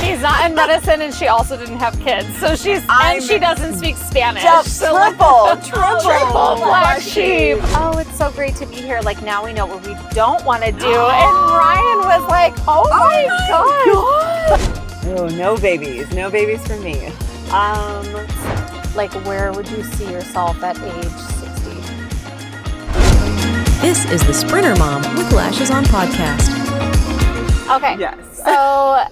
She's not in medicine, and she also didn't have kids. So she doesn't speak Spanish. Triple black sheep. Oh, it's so great to be here. Like, now we know what we don't want to do. And Ryan was like, oh my God. Oh, no babies for me. Like, where would you see yourself at age 60? This is the Sprinter Mom with Lashes on podcast. Okay. Yes. So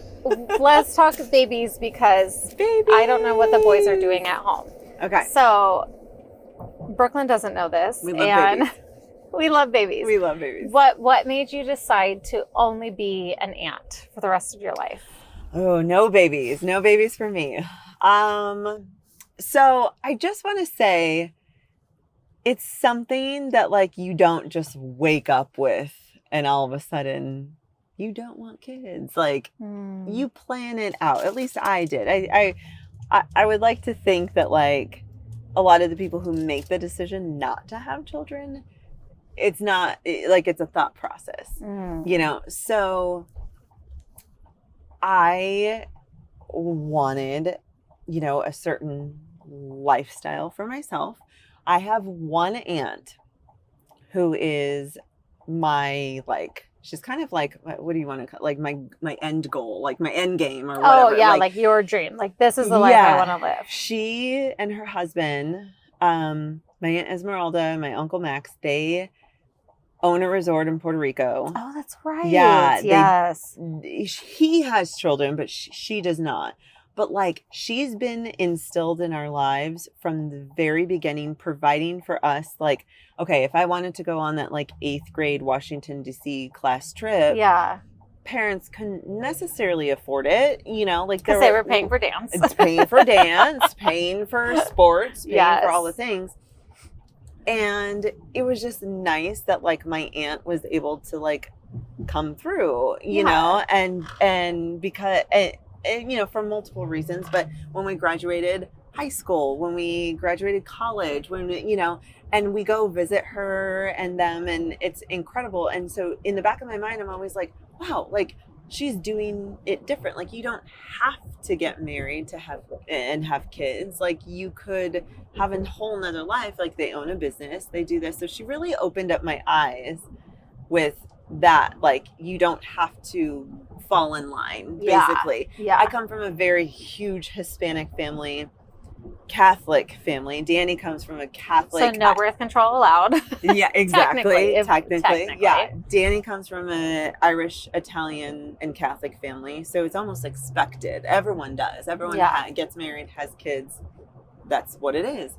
let's talk babies, because I don't know what the boys are doing at home. Okay. So Brooklyn doesn't know this. We love babies. We love babies. We love babies. What made you decide to only be an aunt for the rest of your life? Oh, no babies for me. So I just want to say it's something that like you don't just wake up with and all of a sudden you don't want kids. Like you plan it out. At least I did. I would like to think that like a lot of the people who make the decision not to have children, it's not like it's a thought process, you know? So I wanted, you know, a certain lifestyle for myself. I have one aunt who is my, like, she's kind of like, what do you want to call, like my end goal, like my end game or whatever. Oh yeah, like your dream. Like, this is the life I want to live. She and her husband, my Aunt Esmeralda, my Uncle Max, they own a resort in Puerto Rico. Oh, that's right. Yeah. Yes. He has children, but she does not. But like, she's been instilled in our lives from the very beginning, providing for us. Like, okay, if I wanted to go on that like 8th grade Washington, D.C. class trip, parents couldn't necessarily afford it, you know, like because they were paying for dance. It's paying for dance, paying for sports, paying for all the things. And it was just nice that like my aunt was able to like come through, you know, and because, and, you know, for multiple reasons, but when we graduated high school, when we graduated college, when we, you know, and we go visit her and them, and it's incredible. And so in the back of my mind, I'm always like, wow, like she's doing it different. Like, you don't have to get married to have kids. Like, you could have a whole nother life. Like, they own a business, they do this. So she really opened up my eyes with that. Like, you don't have to fall in line, basically. Yeah. I come from a very huge Hispanic family, Catholic family. Danny comes from a Catholic. So no birth control allowed. Yeah, exactly. Technically. Yeah. Danny comes from an Irish, Italian, and Catholic family. So it's almost expected. Everyone does. Everyone gets married, has kids. That's what it is.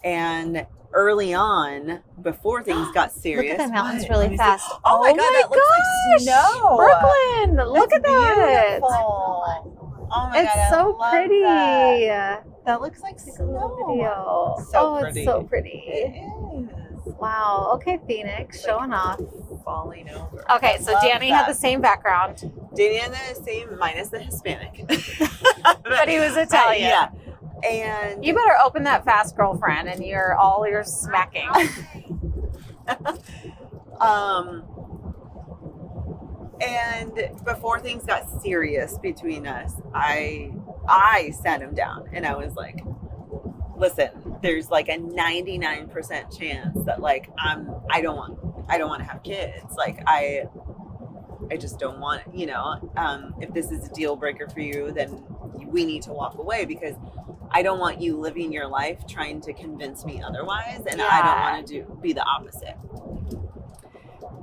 And early on, before things got serious. Look at the mountains really fast. Oh my God, that looks like snow. Brooklyn, look at that. Beautiful. Oh my God, it's so pretty. That looks like snow. Video. Pretty. It's so pretty. It is. Wow. Okay, Phoenix, showing off. Falling over. Okay, so Danny had the same background. Danny had the same, minus the Hispanic. But he was Italian. Yeah. And you better open that fast, girlfriend, and you're smacking. And before things got serious between us, I sat him down and I was like, listen, there's like a 99% chance that like I don't want to have kids. Like I just don't want it, you know. If this is a deal breaker for you, then we need to walk away, because I don't want you living your life trying to convince me otherwise, and I don't want to be the opposite.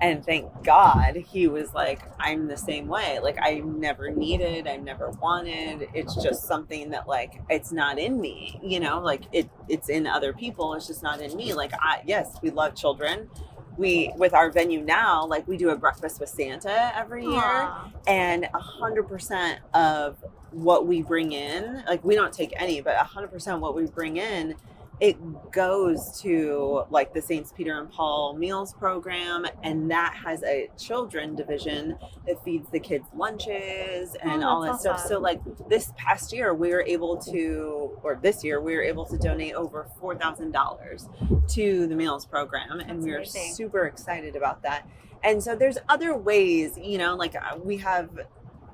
And thank God he was like, I'm the same way. Like, I never needed, I never wanted. It's just something that like, it's not in me, you know, like it's in other people. It's just not in me. Like, yes, we love children. With our venue now, like we do a breakfast with Santa every year, and 100% of what we bring in, like we don't take any, but 100% what we bring in, it goes to like the St. Peter and Paul Meals Program, and that has a children division that feeds the kids lunches and all that stuff. So like this year we were able to donate over $4,000 to the Meals Program, and we were super excited about that. And so there's other ways, you know, like we have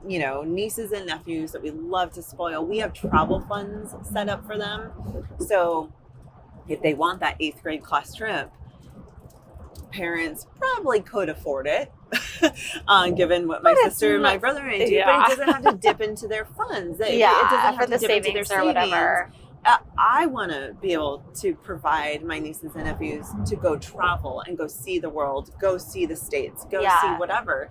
you know, nieces and nephews that we love to spoil. We have travel funds set up for them. So if they want that 8th grade class trip, parents probably could afford it, given what my sister and my brother and I do, but it doesn't have to dip into their funds. It doesn't have for to the dip into their savings or whatever. I want to be able to provide my nieces and nephews to go travel and go see the world, go see the States, go see whatever.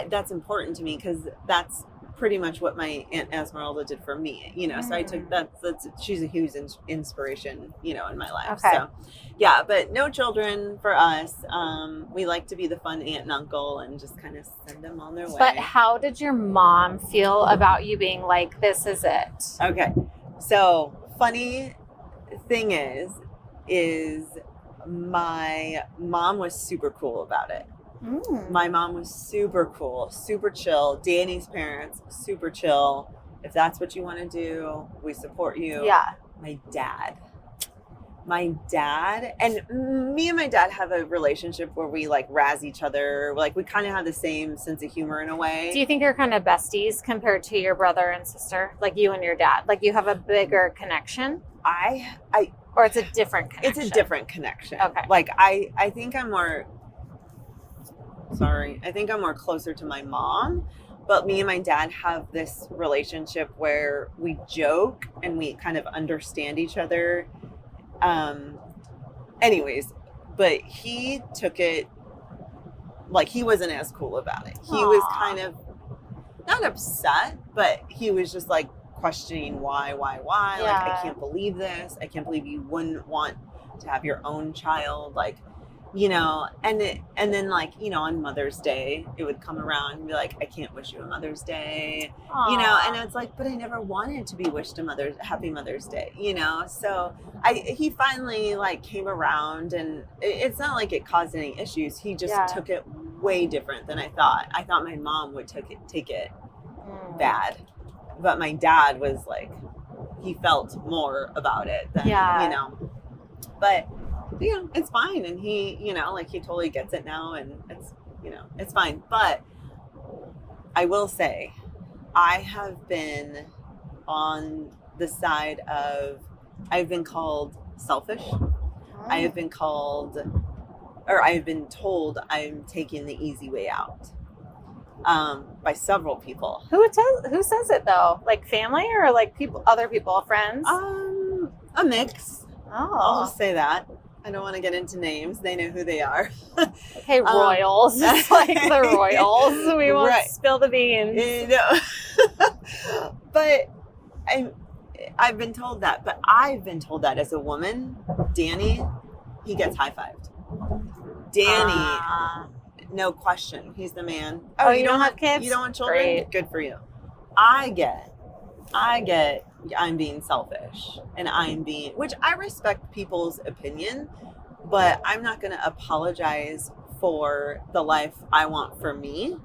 That's important to me because that's pretty much what my Aunt Esmeralda did for me, you know. So I took she's a huge inspiration, you know, in my life. Okay. So yeah, but no children for us. We like to be the fun aunt and uncle and just kind of send them on their way. But how did your mom feel about you being like, this is it? Okay. So funny thing is my mom was super cool about it. My mom was super cool, super chill. Danny's parents, super chill. If that's what you want to do, we support you. Yeah. My dad, and me and my dad have a relationship where we like razz each other. Like we kind of have the same sense of humor in a way. Do you think you're kind of besties compared to your brother and sister? Like you and your dad? Like you have a bigger connection? Or it's a different connection? It's a different connection. Okay. Like I think I'm more closer to my mom, but me and my dad have this relationship where we joke and we kind of understand each other. Anyways, but he took it like he wasn't as cool about it. He was kind of not upset, but he was just like questioning why? Like, I can't believe this. I can't believe you wouldn't want to have your own child. Like, you know, and then like, you know, on Mother's Day, it would come around and be like, I can't wish you a Mother's Day, you know, and it's like, but I never wanted to be wished a happy Mother's Day, you know? So he finally like came around, and it's not like it caused any issues. He just took it way different than I thought. I thought my mom would take it bad, but my dad was like, he felt more about it than, you know, but you know, it's fine. And he, you know, like he totally gets it now, and it's, you know, it's fine. But I will say, I have been on the side of, I've been called selfish. I have been called, or I have been told I'm taking the easy way out by several people. Who says it though? Like family or like other people, friends? A mix. I'll just say that. I don't want to get into names. They know who they are. Okay, royals. It's like the royals. We won't spill the beans. You know. But I've been told that. But I've been told that as a woman. Danny, he gets high-fived. Danny, no question. He's the man. Oh, you don't have kids? You don't want children? Great. Good for you. I get I'm being selfish, and which I respect people's opinion, but I'm not going to apologize for the life I want for me.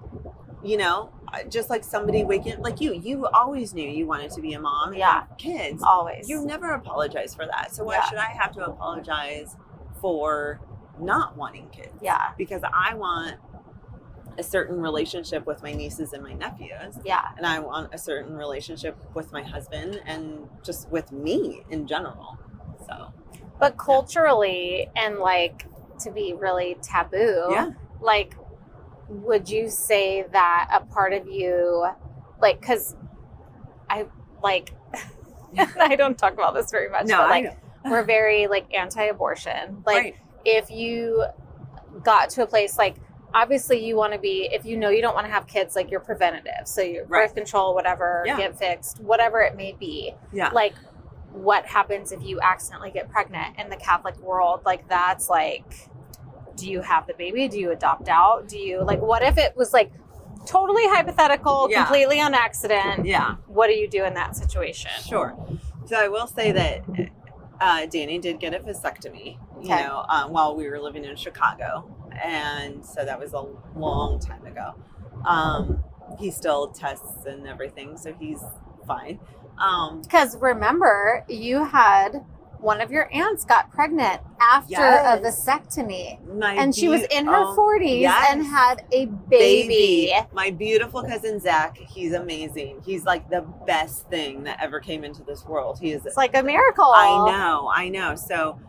You know, just like somebody waking, like you always knew you wanted to be a mom and have kids. Always. You never apologize for that. So why should I have to apologize for not wanting kids? Yeah. Because I want a certain relationship with my nieces and my nephews. Yeah. And I want a certain relationship with my husband and just with me in general. So. But culturally, and like to be really taboo, like, would you say that a part of you, like, because I like, I don't talk about this very much, but like, we're very like anti-abortion. Like, if you got to a place like, obviously you want to be, if you know you don't want to have kids, like you're preventative. So your birth control, whatever, get fixed, whatever it may be. Yeah. Like, what happens if you accidentally get pregnant in the Catholic world? Like, that's like, do you have the baby? Do you adopt out? Do you, like, what if it was like totally hypothetical, completely on accident? Yeah. What do you do in that situation? Sure. So I will say that Danny did get a vasectomy, you know, while we were living in Chicago. And so that was a long time ago. He still tests and everything, so he's fine. Because remember, you had one of your aunts got pregnant after a vasectomy. And she was in her 40s and had a baby. My beautiful cousin Zach, he's amazing. He's like the best thing that ever came into this world. It's like a miracle. I know. So,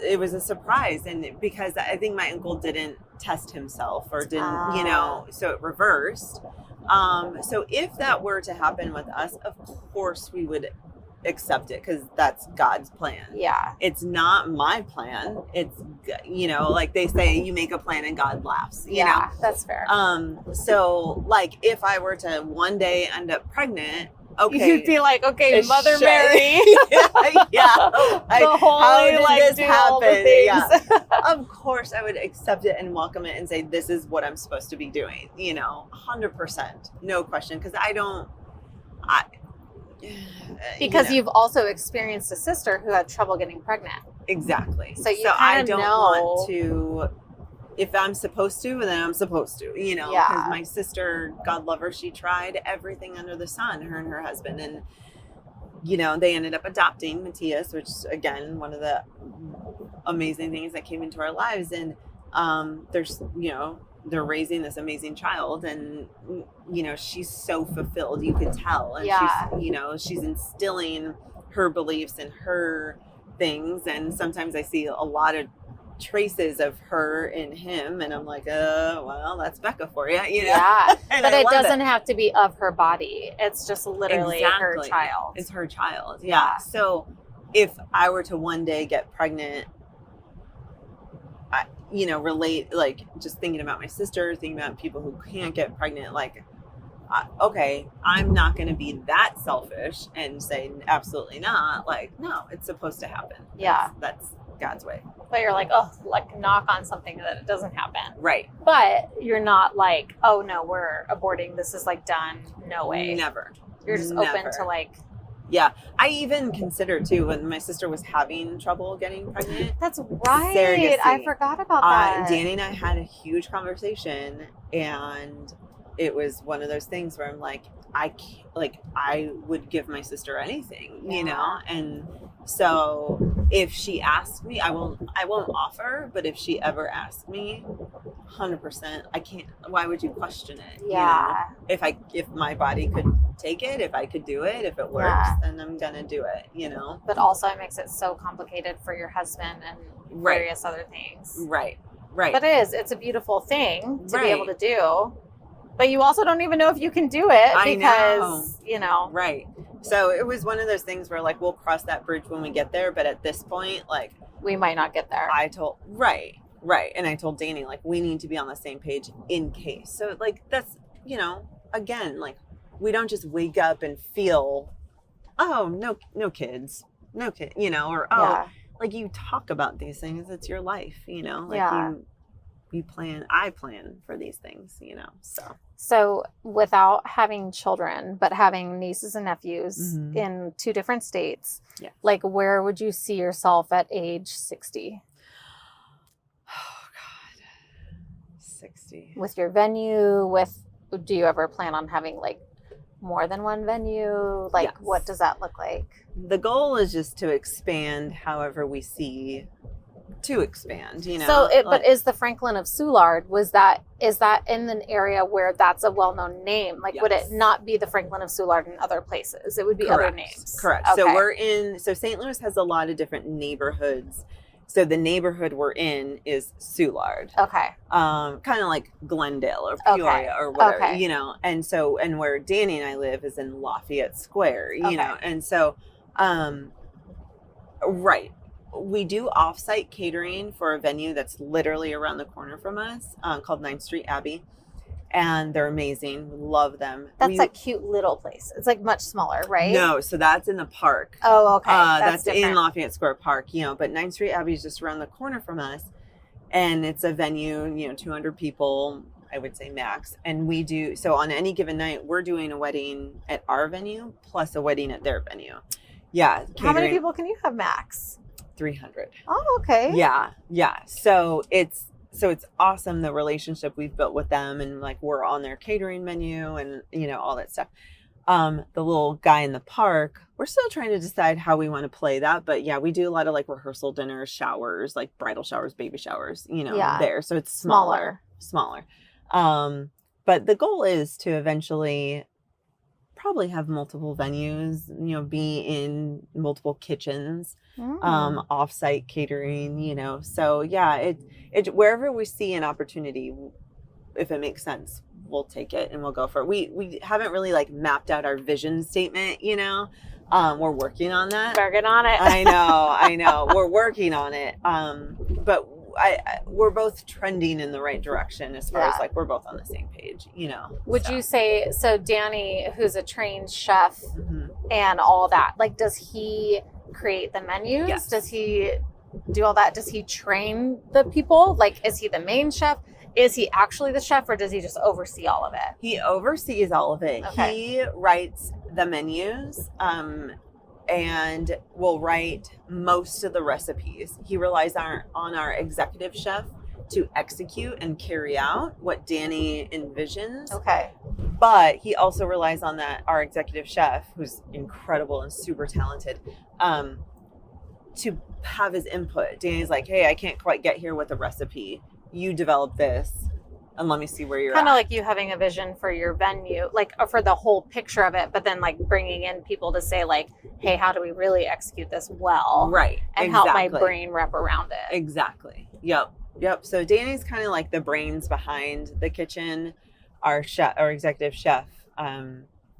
it was a surprise. And because I think my uncle didn't test himself or didn't, so it reversed. So if that were to happen with us, of course we would accept it because that's God's plan. Yeah. It's not my plan. It's, like they say, you make a plan and God laughs. You know? That's fair. So like if I were to one day end up pregnant, okay. You'd be like, okay, Mother Mary. How did this happen? Yeah. Of course I would accept it and welcome it and say, this is what I'm supposed to be doing. 100%. No question. Because because you've also experienced a sister who had trouble getting pregnant. Exactly. So I don't want to, if I'm supposed to, then I'm supposed to, because my sister, God love her, she tried everything under the sun, her and her husband. And, they ended up adopting Matthias, which again, one of the amazing things that came into our lives. And there's, they're raising this amazing child and, she's so fulfilled, you could tell. And she's instilling her beliefs and her things. And sometimes I see a lot of traces of her in him and I'm like, well, that's Becca for you, Yeah. But it doesn't have to be of her body. It's just literally her child. It's her child. Yeah. So if I were to one day get pregnant, relate, like just thinking about my sister, thinking about people who can't get pregnant, like, okay, I'm not going to be that selfish and say absolutely not. Like, no, it's supposed to happen. That's God's way. But you're like, knock on something that it doesn't happen. Right. But you're not like, oh no, we're aborting. This is like done. No way. Never. You're just open to like. Yeah. I even considered too, when my sister was having trouble getting pregnant. That's right. Surrogacy. I forgot about that. Danny and I had a huge conversation and it was one of those things where I'm like, I would give my sister anything, and so if she asked me, I won't offer, but if she ever asked me, 100%, I can't, why would you question it? If my body could take it, if I could do it, if it works, then I'm gonna do it, But also it makes it so complicated for your husband and various other things. Right. But it's a beautiful thing to be able to do. But you also don't even know if you can do it because, Right. So it was one of those things where like, we'll cross that bridge when we get there. But at this point, like, we might not get there. Right. And I told Danny, like, we need to be on the same page in case. So like, that's, again, like we don't just wake up and feel, no kids, or, like you talk about these things. It's your life, I plan for these things, So without having children, but having nieces and nephews in 2 different states, like where would you see yourself at age 60? Oh God, 60. With your venue, do you ever plan on having like more than one venue? Like what does that look like? The goal is just to expand however we see to expand, So but is the Franklin of Soulard, is that in an area where that's a well-known name? Like would it not be the Franklin of Soulard in other places? It would be other names. Correct. Okay. So St. Louis has a lot of different neighborhoods. So the neighborhood we're in is Soulard. Okay. Kind of like Glendale or Peoria or whatever, and where Danny and I live is in Lafayette Square, and so, right. We do off-site catering for a venue that's literally around the corner from us, called 9th Street Abbey. And they're amazing. Love them. That's a cute little place. It's like much smaller, right? No, so that's in the park. Oh, okay. That's in Lafayette Square Park, but 9th Street Abbey is just around the corner from us. And it's a venue, 200 people, I would say max. And we do, so on any given night, we're doing a wedding at our venue plus a wedding at their venue. Yeah. Catering. How many people can you have max? 300. Oh, okay. Yeah. So it's awesome, the relationship we've built with them, and like we're on their catering menu and all that stuff. The little guy in the park, we're still trying to decide how we want to play that. But yeah, we do a lot of like rehearsal dinners, showers, like bridal showers, baby showers, there. So it's smaller. But the goal is to eventually probably have multiple venues, be in multiple kitchens, off-site catering, So yeah, it wherever we see an opportunity, if it makes sense, we'll take it and we'll go for it. We haven't really like mapped out our vision statement, we're working on that. Working on it. I know. We're working on it. But we're both trending in the right direction as far as like we're both on the same page, Would you say, so Danny, who's a trained chef and all that, like, does he create the menus? Yes. Does he do all that? Does he train the people? Like, is he the main chef? Is he actually the chef, or does he just oversee all of it? He oversees all of it. Okay. He writes the menus, and will write most of the recipes. He relies on our executive chef to execute and carry out what Danny envisions. Okay. But he also relies on our executive chef, who's incredible and super talented, to have his input. Danny's like, hey, I can't quite get here with the recipe. You develop this, and let me see where you're at. Kind of like you having a vision for your venue, like for the whole picture of it, but then like bringing in people to say like, hey, how do we really execute this well? Right. And help my brain wrap around it. Exactly. Yep. So Danny's kind of like the brains behind the kitchen. Our executive chef,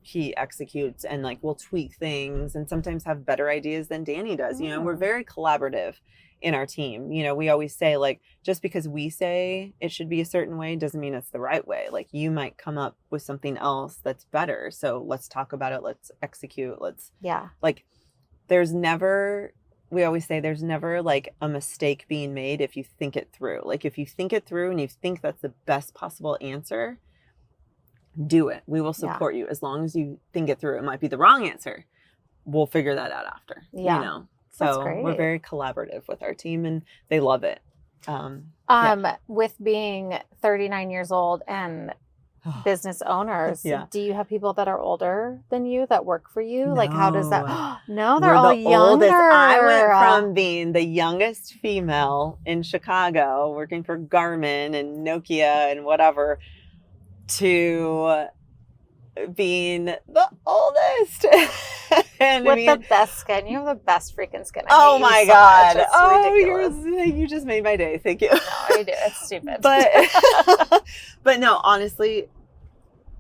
he executes and like will tweak things and sometimes have better ideas than Danny does. We're very collaborative in our team. We always say like, just because we say it should be a certain way doesn't mean it's the right way. Like you might come up with something else that's better. So let's talk about it. Let's execute. Like we always say there's never like a mistake being made if you think it through. Like if you think it through and you think that's the best possible answer, do it. We will support you as long as you think it through. It might be the wrong answer. We'll figure that out after, So we're very collaborative with our team and they love it. With being 39 years old and business owners, do you have people that are older than you that work for you? No. Like how does that? No, they're all younger. I went from being the youngest female in Chicago working for Garmin and Nokia and whatever to being the oldest. And with the best skin. You have the best freaking skin. Oh my God. Ridiculous. You just made my day. Thank you. No, I do. It's stupid. But no, honestly,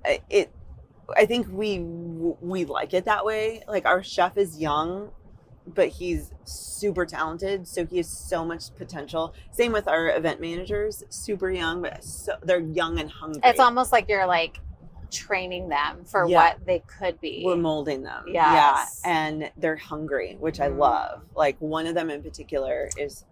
I think we like it that way. Like our chef is young, but he's super talented. So he has so much potential. Same with our event managers, super young, but they're young and hungry. It's almost like you're like training them for what they could be. We're molding them. Yes. Yeah. And they're hungry, which I love. Like one of them in particular is,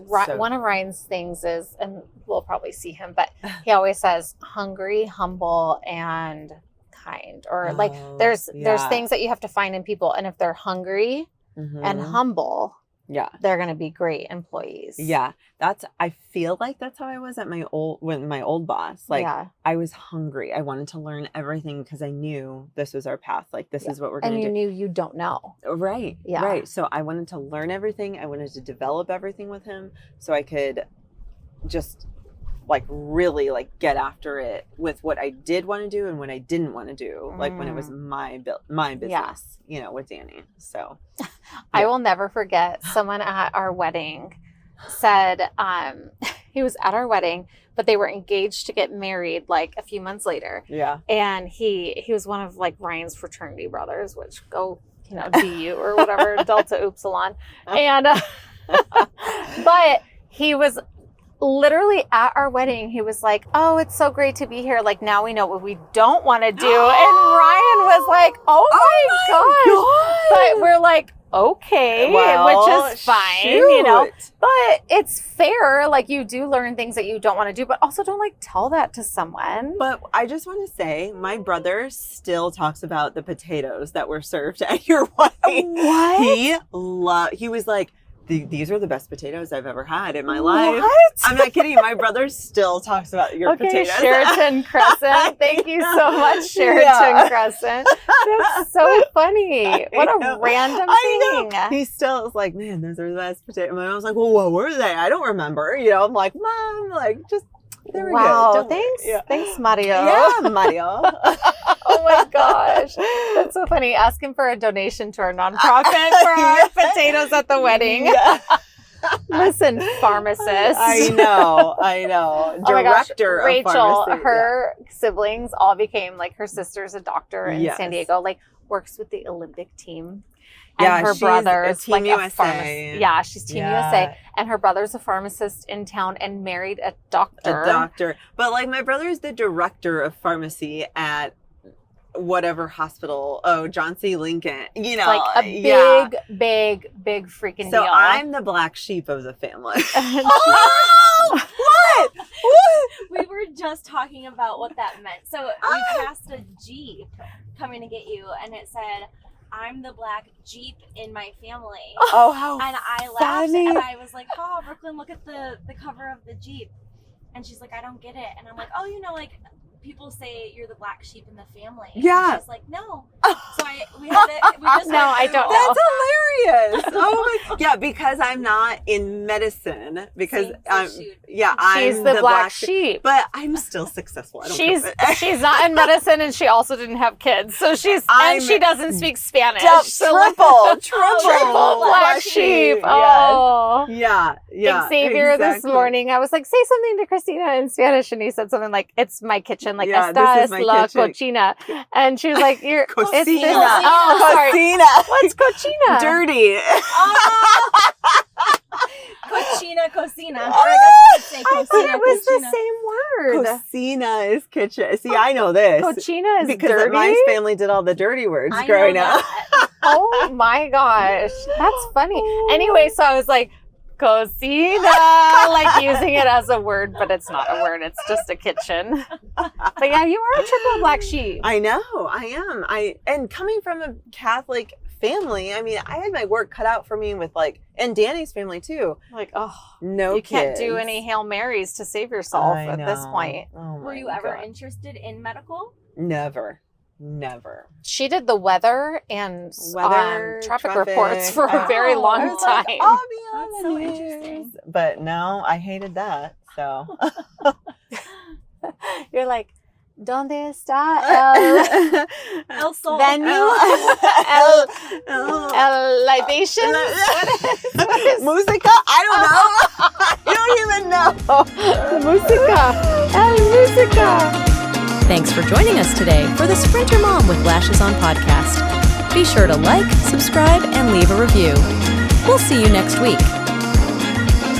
one of Ryan's things is, and we'll probably see him, but he always says hungry, humble, and kind. Or there's things that you have to find in people. And if they're hungry and humble, they're going to be great employees. Yeah. I feel like that's how I was at my old boss. Like I was hungry. I wanted to learn everything because I knew this was our path. Like this is what we're going to do. And you knew you don't know. Right. Yeah. Right. So I wanted to learn everything. I wanted to develop everything with him so I could just like really like get after it with what I did want to do and what I didn't want to do. Like when it was my business, with Danny. So I will never forget someone at our wedding said, he was at our wedding, but they were engaged to get married like a few months later. Yeah. And he was one of like Ryan's fraternity brothers, which go, DU or whatever, Delta Upsilon. And, but he was literally at our wedding. He was like, oh, it's so great to be here. Like now we know what we don't want to do. And Ryan was like, oh my God. But we're like, okay, which is fine, but it's fair. Like you do learn things that you don't want to do, but also don't like tell that to someone. But I just want to say my brother still talks about the potatoes that were served at your wedding. What? He was like, these are the best potatoes I've ever had in my life. What? I'm not kidding. My brother still talks about your potatoes. Sheraton Crescent. Thank you so much, Sheraton Crescent. That's so funny. What a random thing. He still is like, man, those are the best potatoes. My mom's like, well, what were they? I don't remember. I'm like, Mom, like, just, they were good. Thanks. Yeah. Thanks, Mario. Yeah, Mario. Oh my gosh. That's so funny. Ask him for a donation to our nonprofit for our potatoes at the wedding. Yeah. Listen, pharmacist. I know. Director of Rachel, pharmacy. her siblings all became, like, her sister's a doctor in San Diego, like, works with the Olympic team. And her brother's Team like USA. a pharmacist. Yeah, she's Team USA. And her brother's a pharmacist in town and married a doctor. But, like, my brother's the director of pharmacy at whatever hospital. Oh, John C. Lincoln. Like a big freaking deal. So I'm the black sheep of the family. Oh! What? We were just talking about what that meant. So we passed a Jeep coming to get you, and it said, I'm the black Jeep in my family. Oh, how And I laughed, and I was like, oh, Brooklyn, look at the cover of the Jeep. And she's like, I don't get it. And I'm like, oh, like, people say you're the black sheep in the family. Yeah. And she's like, no. So we just No, I don't know. That's hilarious. Oh my, yeah, because I'm not in medicine. Because I'm she's the black sheep. But I'm still successful. She's not in medicine, and she also didn't have kids. So she doesn't speak Spanish. Triple black sheep. Yes. Oh. Yeah. Xavier this morning, I was like, say something to Christina in Spanish, and he said something like, it's my kitchen. Like, esta es la cocina. And she was like, you're cocina. Oh, sorry. Cocina. What's cochina? Dirty. Cochina, cocina. Or I guess you would say cocina, I thought it was cochina. the same word. Cocina is kitchen. See, I know this. Cochina is because dirty? my family did all the dirty words growing up. Oh my gosh. That's funny. Anyway, so I was like, cocina, like using it as a word, but it's not a word. It's just a kitchen. But yeah, you are a triple black sheep. I know. I am. And coming from a Catholic family, I mean, I had my work cut out for me with and Danny's family too. Like, oh, no, you can't do any Hail Marys to save yourself at this point. Oh, were you ever interested in medical? Never. She did the weather and traffic reports for a very long time. I'll be That's so interesting. But no, I hated that. So you're like, ¿Dónde está el sol? Venue? El libation? What is Musica? I don't know. You don't even know. Musica. El musica. Thanks for joining us today for the Sprinter Mom with Lashes on podcast. Be sure to like, subscribe, and leave a review. We'll see you next week.